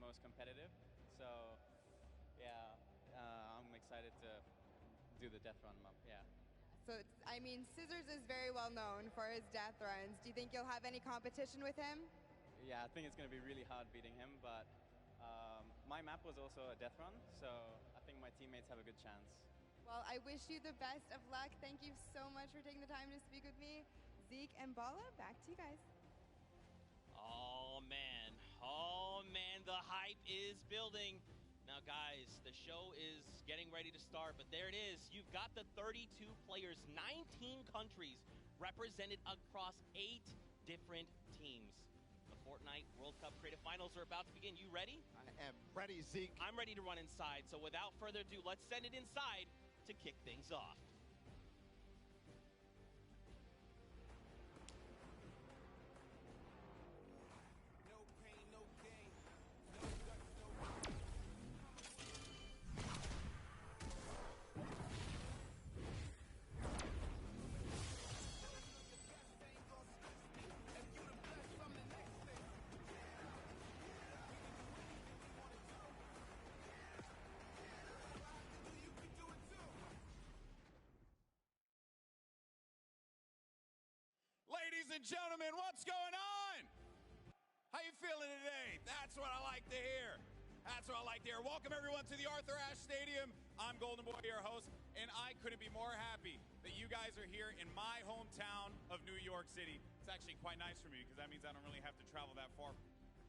most competitive. So, yeah, I'm excited to do the death run up. Yeah. So, I mean, Scissors is very well known for his death runs. Do you think you'll have any competition with him? Yeah, I think it's going to be really hard beating him, but my map was also a death run, so I think my teammates have a good chance. Well, I wish you the best of luck. Thank you so much for taking the time to speak with me. Zeke and Bala, back to you guys. Oh man, the hype is building. Now guys, the show is getting ready to start, but there it is. You've got the 32 players, 19 countries represented across 8 different teams. The Fortnite World Cup Creative Finals are about to begin. You ready? I am ready, Zeke. I'm ready to run inside, so without further ado, let's send it inside to kick things off. Ladies and gentlemen, what's going on? How you feeling today? That's what I like to hear. That's what I like to hear. Welcome everyone to the Arthur Ashe Stadium. I'm Golden Boy, your host, and I couldn't be more happy that you guys are here in my hometown of New York City. It's actually quite nice for me because that means I don't really have to travel that far.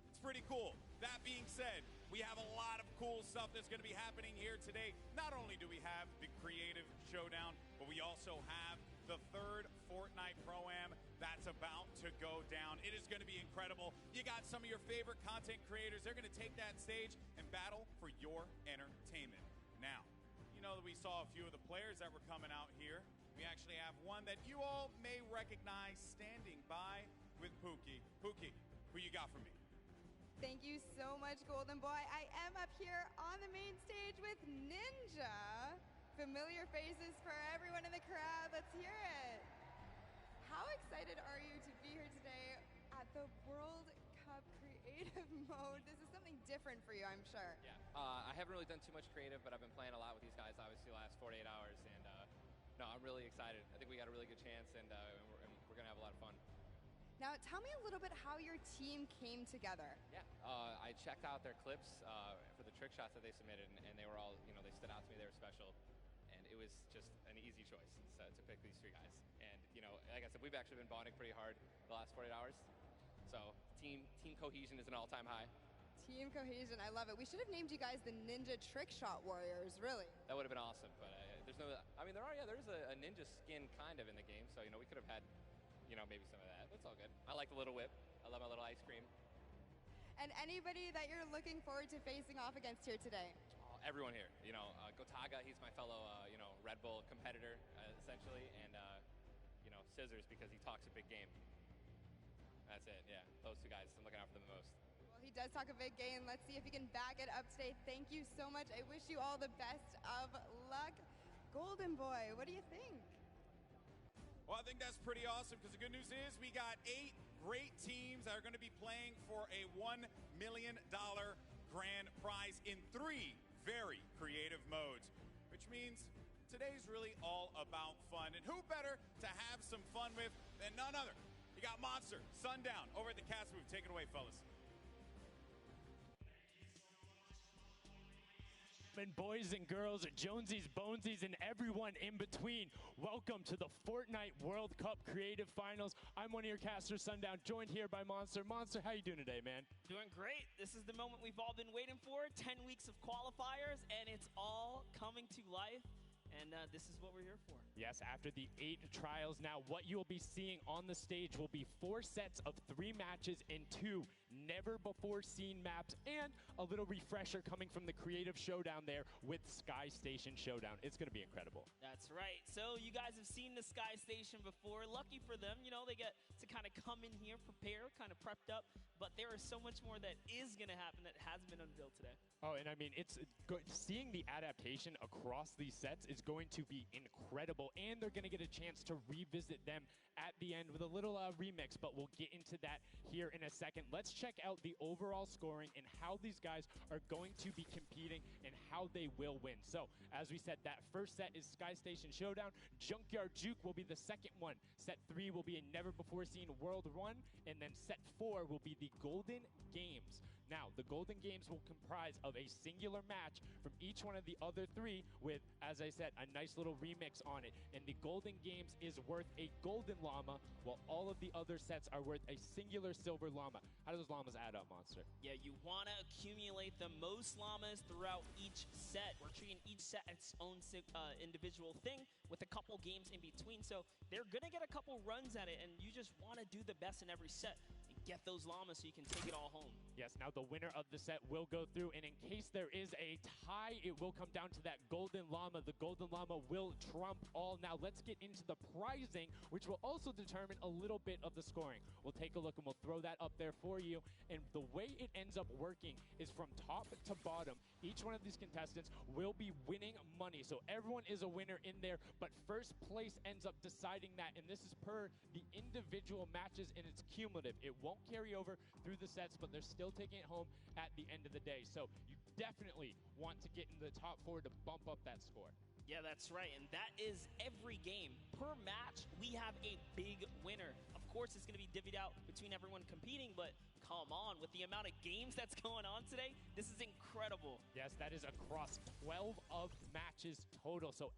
It's pretty cool. That being said, we have a lot of cool stuff that's going to be happening here today. Not only do we have the Creative Showdown, but we also have the third Fortnite Pro-Am that's about to go down. It is going to be incredible. You got some of your favorite content creators. They're going to take that stage and battle for your entertainment. Now, you know that we saw a few of the players that were coming out here. We actually have one that you all may recognize standing by with Pookie. Pookie, who you got for me? Thank you so much, Golden Boy. I am up here on the main stage with Ninja. Familiar faces for everyone in the crowd. Let's hear it. How excited are you to be here today at the World Cup Creative Mode? This is something different for you, I'm sure. Yeah, I haven't really done too much creative, but I've been playing a lot with these guys, obviously, the last 48 hours. And no, I'm really excited. I think we got a really good chance, and we're going to have a lot of fun. Now, tell me a little bit how your team came together. Yeah, I checked out their clips for the trick shots that they submitted, and they were all, they stood out to me. They were special. And it was just an easy choice to pick these 3 guys. And, like I said, we've actually been bonding pretty hard the last 48 hours. So team cohesion is an all-time high. Team cohesion, I love it. We should have named you guys the Ninja Trick Shot Warriors, really. That would have been awesome, but there's no, there's a ninja skin kind of in the game, so, we could have had, maybe some of that. That's all good. I like the little whip. I love my little ice cream. And anybody that you're looking forward to facing off against here today? Everyone here, Gotaga, he's my fellow, Red Bull competitor, essentially, and, Scissors because he talks a big game. That's it, yeah. Those 2 guys, I'm looking out for them the most. Well, he does talk a big game. Let's see if he can back it up today. Thank you so much. I wish you all the best of luck. Golden Boy, what do you think? Well, I think that's pretty awesome because the good news is we got 8 great teams that are going to be playing for a $1 million grand prize in 3 very creative modes, which means today's really all about fun. And who better to have some fun with than none other? You got Monster, Sundown, over at the cast booth. Take it away, fellas. And boys and girls, Jonesies, Bonesies, and everyone in between, welcome to the Fortnite World Cup Creative Finals. I'm one of your casters, Sundown, joined here by Monster. Monster, how you doing today, man? Doing great. This is the moment we've all been waiting for. 10 weeks of qualifiers, and it's all coming to life. And this is what we're here for. Yes, after the 8 trials now, what you'll be seeing on the stage will be 4 sets of 3 matches in 2 never-before-seen maps, and a little refresher coming from the Creative Showdown there with Sky Station Showdown. It's going to be incredible. That's right. So you guys have seen the Sky Station before. Lucky for them, they get to kind of come in here, prepare, kind of prepped up. But there is so much more that is going to happen that hasn't been unveiled today. Oh, and I mean, it's good. Seeing the adaptation across these sets is going to be incredible, and they're going to get a chance to revisit them at the end with a little remix, but we'll get into that here in a second. Let's check out the overall scoring and how these guys are going to be competing and how they will win. So, as we said, that first set is Sky Station Showdown. Junkyard Juke will be the second one. Set 3 will be a never-before-seen World 1, and then set 4 will be the Golden Games. Now, the Golden Games will comprise of a singular match from each one of the other 3 with, as I said, a nice little remix on it. And the Golden Games is worth a golden llama, while all of the other sets are worth a singular silver llama. How do those llamas add up, Monster? Yeah, you want to accumulate the most llamas throughout each set. We're treating each set its own individual thing with a couple games in between. So they're going to get a couple runs at it, and you just want to do the best in every set. Get those llamas so you can take it all home. Yes, now the winner of the set will go through, and in case there is a tie, it will come down to that golden llama. The golden llama will trump all. Now let's get into the prizing, which will also determine a little bit of the scoring. We'll take a look and we'll throw that up there for you. And the way it ends up working is from top to bottom. Each one of these contestants will be winning money. So everyone is a winner in there, but first place ends up deciding that, and this is per the individual matches, and it's cumulative. It won't carry over through the sets, but they're still taking it home at the end of the day. So you definitely want to get in the top 4 to bump up that score. Yeah, that's right, and that is every game. Per match, we have a big winner. Of course, it's going to be divvied out between everyone competing, but come on, with the amount of games that's going on today, this is incredible. Yes, that is across 12 of matches total, so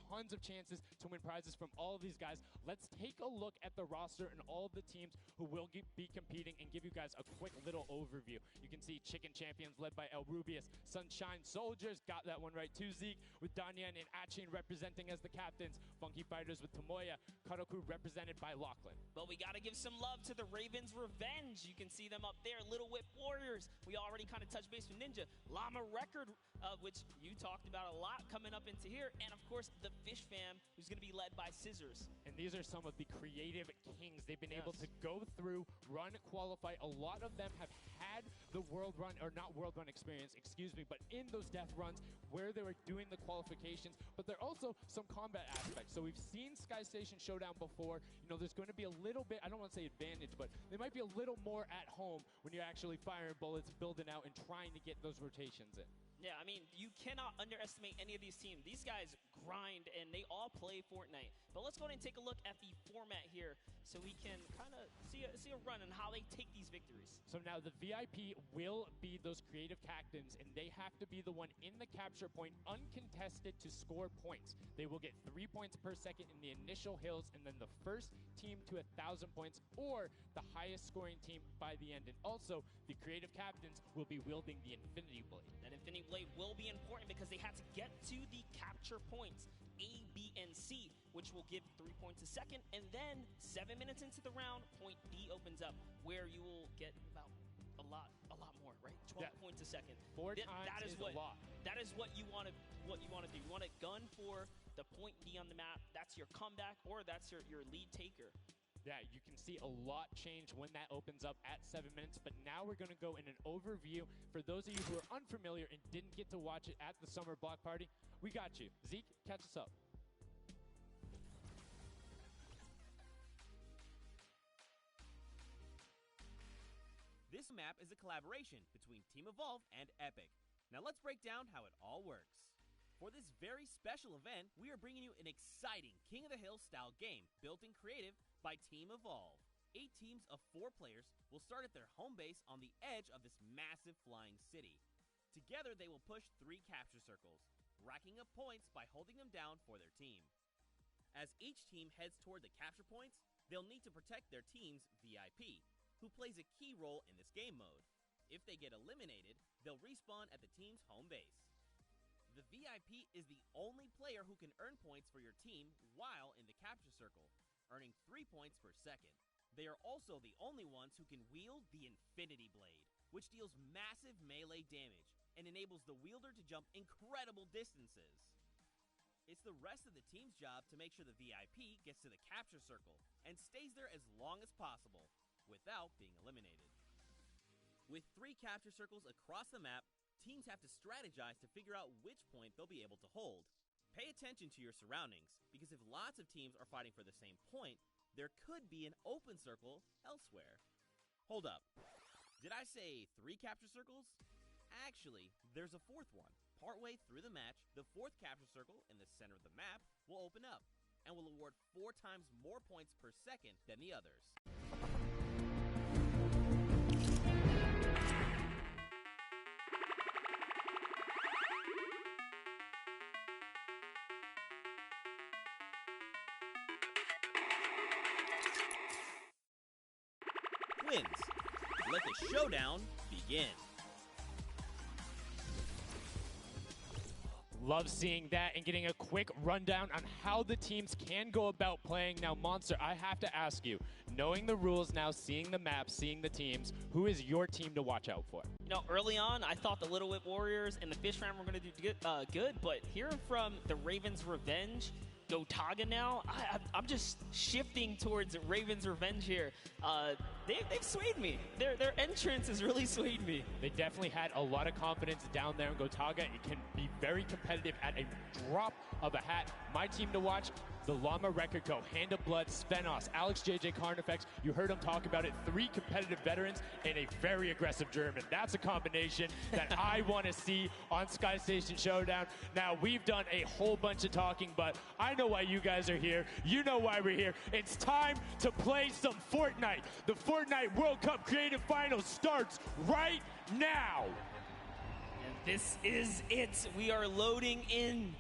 tons of chances to win prizes from all of these guys. Let's take a look at the roster and all of the teams who will be competing and give you guys a quick little overview. You can see Chicken Champions led by El Rubius, Sunshine Soldiers, got that one right too, Zeke, with Danyan and Achin representing as the captains, Funky Fighters with Tomoya, Karoku represented by Lachlan. But we got to give some love to the Ravens Revenge. You can see them up there, Little Whip Warriors. We already kind of touched base with Ninja. Llama Record, which you talked about a lot coming up into here, and of course the Fish Fam, who's going to be led by Scissors. And these are some of the creative kings. They've been able to go through, run, qualify. A lot of them have had the world run, or not world run experience, excuse me, but in those death runs where they were doing the qualifications, but there are also some combat aspects. So we've seen Sky Station Showdown before. You know, there's going to be a little bit, I don't want to say advantage, but they might be a little more at home when you're actually firing bullets, building out, and trying to get those rotations in. Yeah, I mean, you cannot underestimate any of these teams. These guys grind, and they all play Fortnite. But let's go ahead and take a look at the format here so we can kind of see a run on how they take these victories. So now the VIP will be those creative captains, and they have to be the one in the capture point, uncontested, to score points. They will get 3 points per second in the initial hills, and then the first team to 1,000 points, or the highest scoring team by the end. And also, the creative captains will be wielding the Infinity Blade. That Infinity Blade will be important because they had to get to the capture points, A, B, and C, which will give 3 points a second, and then 7 minutes into the round, point D opens up, where you will get about a lot more, right? 12 points a second. 4 times that is a lot. That is what you want to do. You want to gun for the point D on the map. That's your comeback, or that's your lead taker. Yeah, you can see a lot change when that opens up at 7 minutes, but now we're going to go in an overview. For those of you who are unfamiliar and didn't get to watch it at the Summer Block Party, we got you. Zeke, catch us up. This map is a collaboration between Team Evolve and Epic. Now let's break down how it all works. For this very special event, we are bringing you an exciting King of the Hill style game built in creative by Team Evolve. 8 teams of 4 players will start at their home base on the edge of this massive flying city. Together they will push 3 capture circles, racking up points by holding them down for their team. As each team heads toward the capture points, they'll need to protect their team's VIP, who plays a key role in this game mode. If they get eliminated, they'll respawn at the team's home base. The VIP is the only player who can earn points for your team while in the capture circle, earning 3 points per second. They are also the only ones who can wield the Infinity Blade, which deals massive melee damage and enables the wielder to jump incredible distances. It's the rest of the team's job to make sure the VIP gets to the capture circle and stays there as long as possible without being eliminated. With 3 capture circles across the map, teams have to strategize to figure out which point they'll be able to hold. Pay attention to your surroundings, because if lots of teams are fighting for the same point, there could be an open circle elsewhere. Hold up. Did I say 3 capture circles? Actually, there's a 4th one. Partway through the match, the 4th capture circle in the center of the map will open up and will award 4 times more points per second than the others. Wins. Let the showdown begin. Love seeing that and getting a quick rundown on how the teams can go about playing. Now, Monster, I have to ask you, knowing the rules now, seeing the map, seeing the teams, who is your team to watch out for? You know, early on, I thought the Little Whip Warriors and the Fish Ram were going to do good, but hearing from the Ravens Revenge, Gotaga now, I'm just shifting towards Ravens Revenge here. They've swayed me. Their entrance has really swayed me. They definitely had a lot of confidence down there in Gotaga. It can be very competitive at a drop of a hat. My team to watch, the Llama Record Co., Hand of Blood, Svenos, Alex JJ Carnifex. You heard him talk about it. 3 competitive veterans and a very aggressive German. That's a combination that I want to see on Sky Station Showdown. Now, we've done a whole bunch of talking, but I know why you guys are here. You know why we're here. It's time to play some Fortnite. The Fortnite World Cup Creative Finals starts right now. And this is it. We are loading in.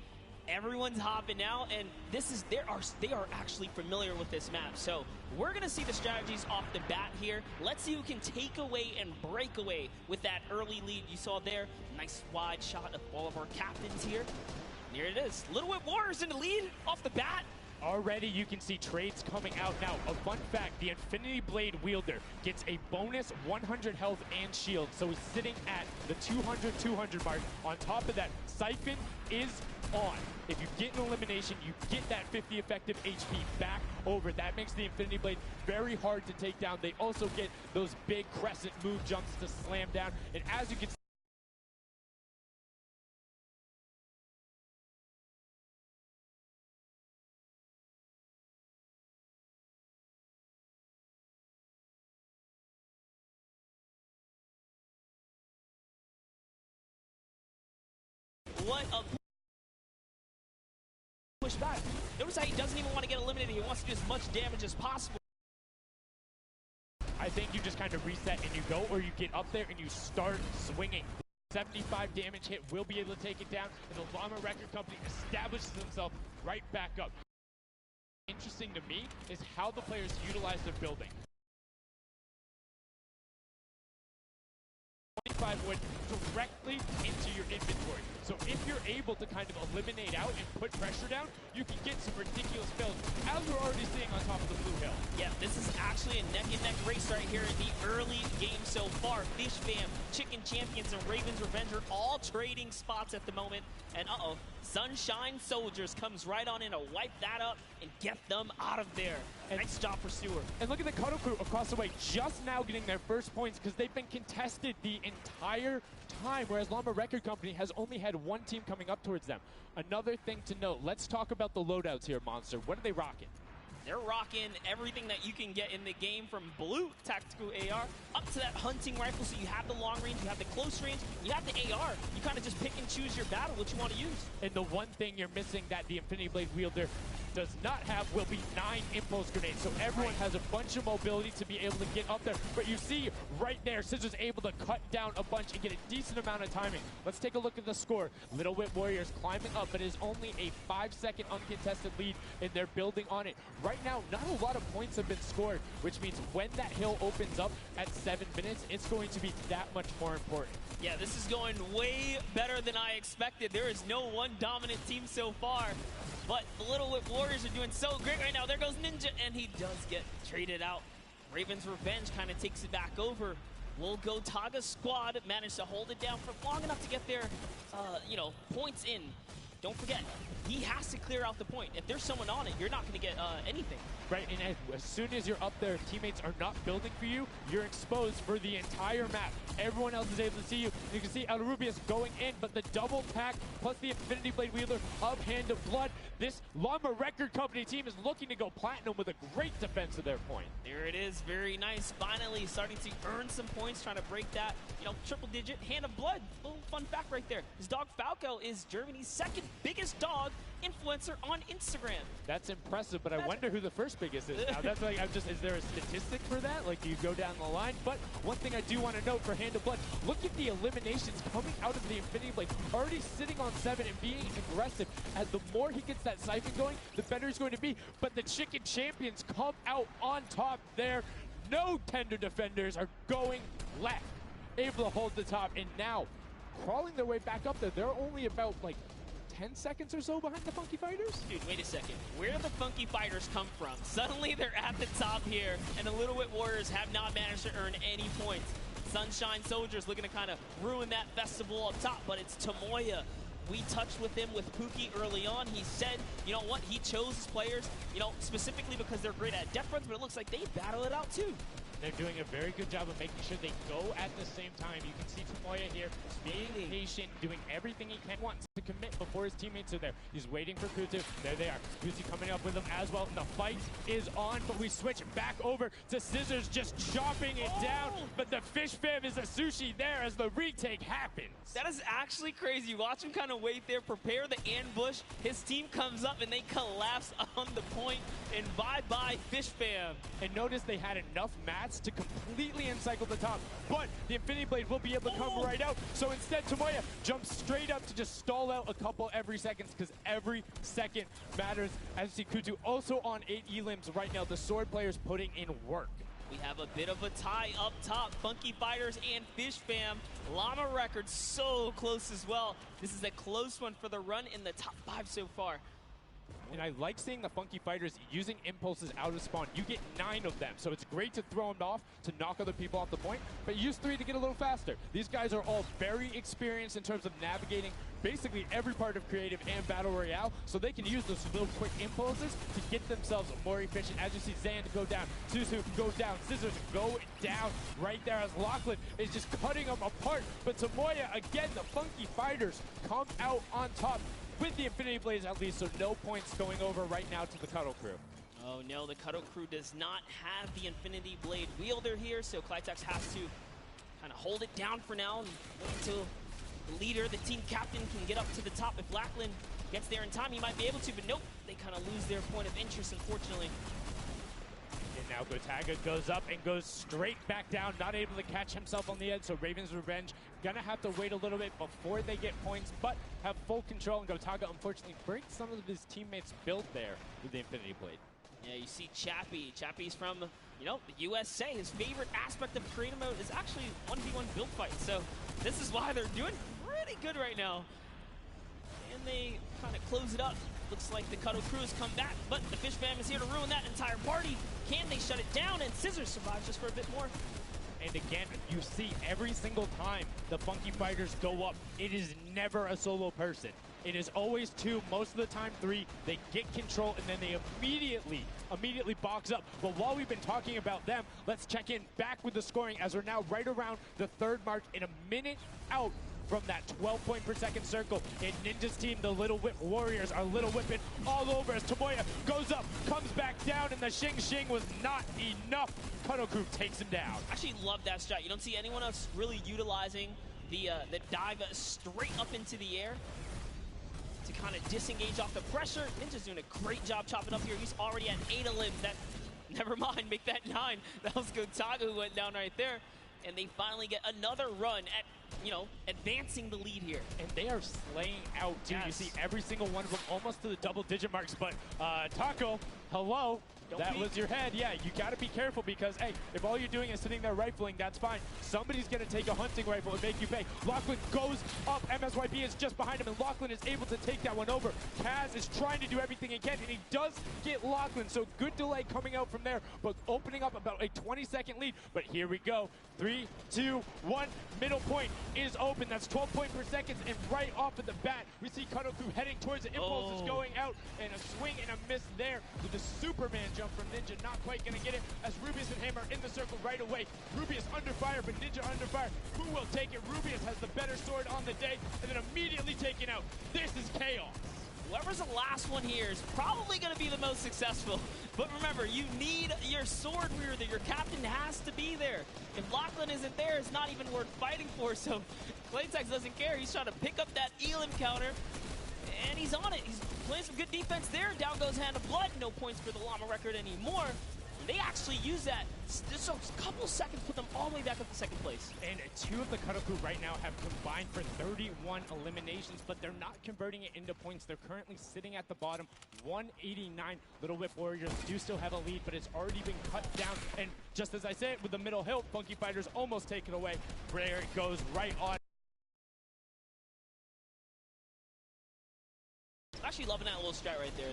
Everyone's hopping out, and they are actually familiar with this map. So we're gonna see the strategies off the bat here. Let's see who can take away and break away with that early lead you saw there. Nice wide shot of all of our captains here. And here it is. Little Whip Warriors in the lead off the bat. Already you can see trades coming out now. A fun fact, the Infinity Blade wielder gets a bonus 100 health and shield, so he's sitting at the 200 mark. On top of that, Siphon is on. If you get an elimination, you get that 50 effective HP back over. That makes the Infinity Blade very hard to take down. They also get those big crescent move jumps to slam down, and as you can see, what a push back. Notice how he doesn't even want to get eliminated. He wants to do as much damage as possible. I think you just kind of reset and you go, or you get up there and you start swinging. 75 damage hit will be able to take it down, and the Llama Record Company establishes themselves right back up. Interesting to me is how the players utilize their building. 25 wood directly into your inventory. So if you're able to kind of eliminate out and put pressure down, you can get some ridiculous builds, as we're already seeing on top of the blue hill. Yeah, this is actually a neck-and-neck race right here in the early game so far. Fish Fam, Chicken Champions, and Ravens Revenge are all trading spots at the moment. And Sunshine Soldiers comes right on in to wipe that up and get them out of there. And nice job for Stewart. And look at the Cuddle Crew across the way, just now getting their first points because they've been contested the entire time, whereas Llama Record Company has only had one team coming up towards them. Another thing to note, let's talk about the loadouts here, Monster. What are they rocking? They're rocking everything that you can get in the game, from blue tactical AR up to that hunting rifle. So you have the long range, you have the close range, you have the AR. You kind of just pick and choose your battle, what you want to use. And the one thing you're missing that the Infinity Blade wielder does not have will be 9 impulse grenades. So everyone has a bunch of mobility to be able to get up there. But you see right there, Scissor's able to cut down a bunch and get a decent amount of timing. Let's take a look at the score. Little Whip Warriors climbing up, but it is only a 5-second uncontested lead, and they're building on it. Right now, not a lot of points have been scored, which means when that hill opens up at 7 minutes, it's going to be that much more important. Yeah, this is going way better than I expected. There is no one dominant team so far, but the Little Whip Warriors are doing so great right now. There goes Ninja, and he does get traded out. Ravens Revenge kind of takes it back over. Will Gotaga squad manage to hold it down for long enough to get their, points in? Don't forget, he has to clear out the point. If there's someone on it, you're not going to get anything. Right, and as soon as you're up there, if teammates are not building for you, you're exposed for the entire map. Everyone else is able to see you. You can see El Rubius going in, but the double pack plus the Infinity Blade wielder of Hand of Blood. This Llama Record Company team is looking to go platinum with a great defense of their point. There it is, very nice. Finally starting to earn some points, trying to break that, triple digit Hand of Blood. Little fun fact right there. His dog Falco is Germany's second biggest dog influencer on Instagram. That's impressive, but I wonder who the first biggest is now. That's like, is there a statistic for that? Like, do you go down the line? But one thing I do want to note for Hand of Blood, look at the eliminations coming out of the Infinity Blade. Already sitting on 7 and being aggressive. As the more he gets that siphon going, the better he's going to be. But the Chicken Champions come out on top there. No tender defenders are going left. Able to hold the top, and now crawling their way back up there. They're only about like 10 seconds or so behind the Funky Fighters? Dude, wait a second. Where do the Funky Fighters come from? Suddenly they're at the top here, and the Little Wit Warriors have not managed to earn any points. Sunshine Soldiers looking to kind of ruin that festival up top, but it's Tomoya. We touched with him with Pookie early on. He said, you know what, he chose his players, specifically because they're great at death runs, but it looks like they battle it out too. They're doing a very good job of making sure they go at the same time. You can see Tomoya here being patient, doing everything he can, wants to commit before his teammates are there. He's waiting for Kutu. There they are. Kutu coming up with him as well. And the fight is on, but we switch back over to Scissors just chopping it down. But the fish fam is a sushi there as the retake happens. That is actually crazy. Watch him kind of wait there, prepare the ambush. His team comes up and they collapse on the point. And bye-bye fish fam. And notice they had enough mats to completely encircle the top, but the Infinity Blade will be able to come right out. So instead, Tomoya jumps straight up to just stall out a couple every second, because every second matters. As you see Kutu also on 8 elims right now. The sword players putting in work. We have a bit of a tie up top. Funky Fighters and Fish Fam. Llama Records so close as well. This is a close one for the run in the top 5 so far. And I like seeing the Funky Fighters using impulses out of spawn. You get 9 of them, so it's great to throw them off to knock other people off the point, but use 3 to get a little faster. These guys are all very experienced in terms of navigating basically every part of creative and battle royale, so they can use those little quick impulses to get themselves more efficient. As you see Zan go down, Suzu go down, Scissors go down right there as Lachlan is just cutting them apart. But Tomoya, again, the Funky Fighters come out on top with the Infinity Blades at least, so no points going over right now to the Cuddle Crew. Oh no, the Cuddle Crew does not have the Infinity Blade wielder here, so Clitex has to kind of hold it down for now and wait until the leader, the team captain, can get up to the top. If Lachlan gets there in time, he might be able to, but nope, they kind of lose their point of interest, unfortunately. And now Gotaga goes up and goes straight back down, not able to catch himself on the edge, so Raven's Revenge gonna have to wait a little bit before they get points, but have full control, and Gotaga unfortunately breaks some of his teammates' build there with the Infinity Blade. Yeah, you see Chappie. Chappie's from, the USA. His favorite aspect of creative mode is actually 1v1 build fights, so this is why they're doing pretty good right now. And they kind of close it up. Looks like the Cuddle Crew has come back, but the Fish Fam is here to ruin that entire party. Can they shut it down? And Scissors survives just for a bit more. And again, you see every single time the Funky Fighters go up, it is never a solo person. It is always 2, most of the time 3. They get control and then they immediately box up. But while we've been talking about them, let's check in back with the scoring as we're now right around the 3rd mark and a minute out from that 12 point per second circle. And Ninja's team, the Little Whip Warriors, are Little Whipping all over as Tomoya goes up, comes back down, and the Shing was not enough. Cuddle Crew takes him down. I actually love that strat. You don't see anyone else really utilizing the dive straight up into the air to kind of disengage off the pressure. Ninja's doing a great job chopping up here. He's already at 8 limbs. That, never mind, make that 9. That was Gotaga who went down right there. And they finally get another run at, advancing the lead here. And they are slaying out, too. Yes. You see every single one of them almost to the double-digit marks. But Taco, hello. That was your head. Yeah, you got to be careful because, hey, if all you're doing is sitting there rifling, that's fine. Somebody's going to take a hunting rifle and make you pay. Lachlan goes up. MSYP is just behind him, and Lachlan is able to take that one over. Kaz is trying to do everything he can, and he does get Lachlan. So good delay coming out from there, but opening up about a 20-second lead. But here we go. 3, 2, 1. Middle point is open. That's 12 point per second, and right off of the bat, we see Cuddle Crew heading towards it. Impulse is going out, and a swing and a miss there with the Superman jump from Ninja, not quite gonna get it as Rubius and Hammer in the circle right away. Rubius under fire, but Ninja under fire. Who will take it? Rubius has the better sword on the day, and then immediately taken out. This is chaos. Whoever's the last one here is probably going to be the most successful. But remember, you need your sword wielder. Your captain has to be there. If Lachlan isn't there, it's not even worth fighting for. So Claytex doesn't care. He's trying to pick up that Elim counter. And he's on it. He's playing some good defense there. Down goes Hand of Blood. No points for the Llama record anymore. They actually use that. Just a couple seconds, put them all the way back up to second place. And two of the Cuddle right now have combined for 31 eliminations, but they're not converting it into points. They're currently sitting at the bottom, 189. Little Whip Warriors do still have a lead, but it's already been cut down. And just as I said, with the middle hill, Funky Fighters almost take it away. Brer goes right on. Actually loving that little strat right there.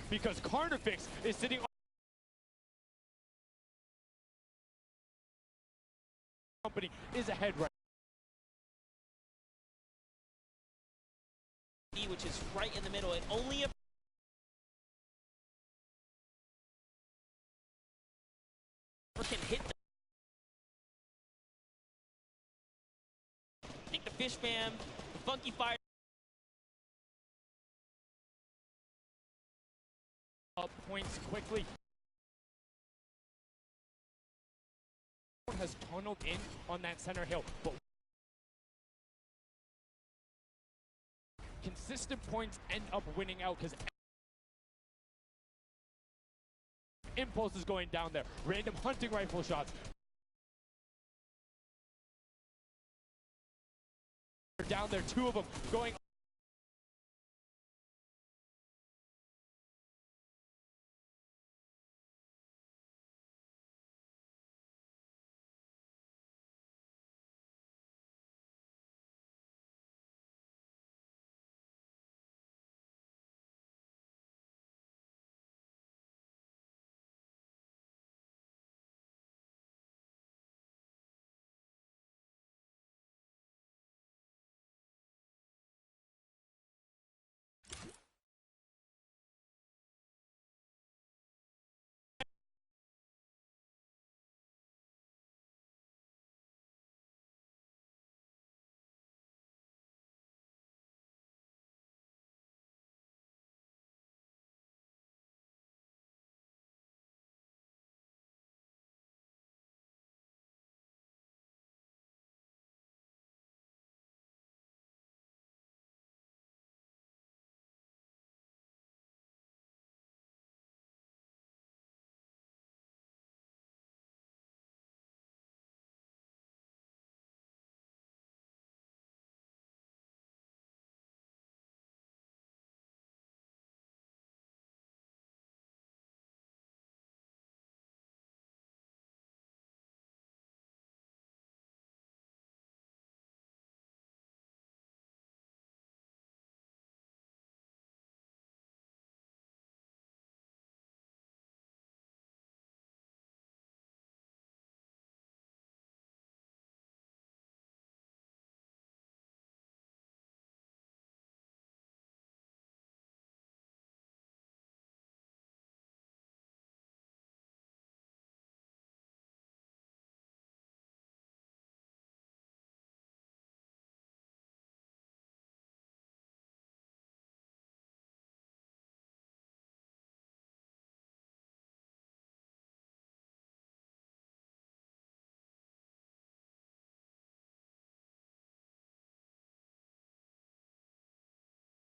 Because Carnifex is sitting on company is ahead right. Which is right in the middle, and only a can hit them. I think the Fish Fam, the Funky Fire. Up points quickly. Has tunneled in on that center hill, but consistent points end up winning out because Impulse is going down there. Random hunting rifle shots. Down there, two of them going